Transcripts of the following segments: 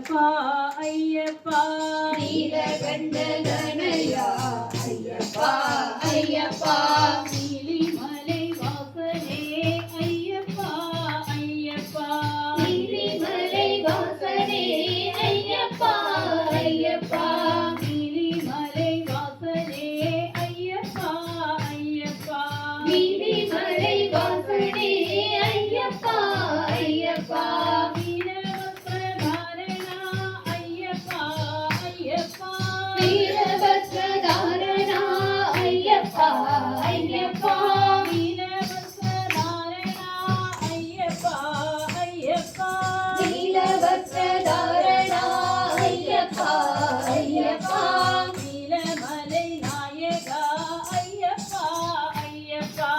ஐயப்பா ஐயப்பா நீலகண்டதனயா ஐயப்பா ஐயப்பா நீலிமலை வாசனே ஐயப்பா ஐயப்பா நீலிமலை வாசனே ஐயப்பா ஐயப்பா நீலிமலை வாசனே ஐயப்பா ஐயப்பா நீலிமலை வாசனே ஐயப்பா ஐயப்பா வீரவஸ்திரதாரணா ஐயப்பா ஐயப்பா வீரவஸ்திரதாரணா ஐயப்பா ஐயப்பா வீரவஸ்திரதாரணா ஐயப்பா ஐயப்பா நீலமலை நாயகா ஐயப்பா ஐயப்பா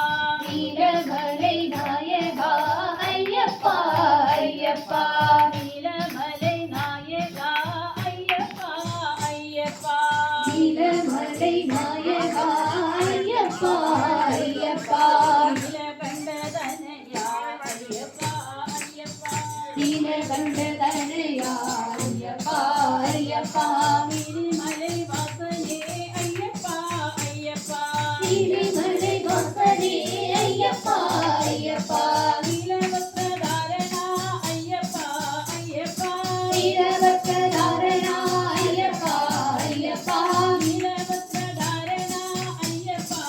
நீலமலை நாயகா ஐயப்பா ஐயப்பா நீலமலை நாயகா ஐயப்பா ஐயப்பா நீலமலை நாயகா ஐயப்பா ஐயப்பா நீலகண்டதனயா ஐயப்பா ஐயப்பா நீலகண்டதனயா ஐயப்பா ஐயப்பா நீலிமலை வாசனே ஐயப்பா ஐயப்பா நீலிமலை வாசனே ஐயப்பா ஐயப்பா நீலவஸ்திரதாரணா ஐயப்பா ஐயப்பா நீலவஸ்திரதாரணா ஐயப்பா ஐயப்பா நீலவஸ்திரதாரணா ஐயப்பா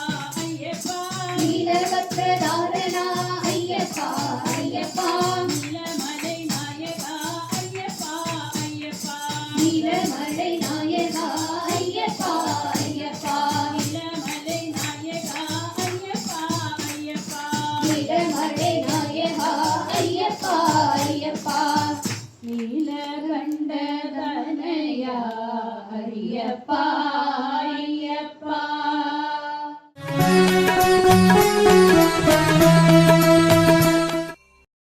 ஐயப்பா நீலவஸ்திரதாரணா ஐயப்பா ஐயப்பா நீலமலை நாயகா ஐயப்பா ஐயப்பா நீலமலை நாயகா ஐயப்பா ஐயப்பா நீலமலை நாயகா ஐயப்பா ஐயப்பா நீலமலை நாயகா ஐயப்பா ஐயப்பா நீலகண்டதனயா ஐயப்பா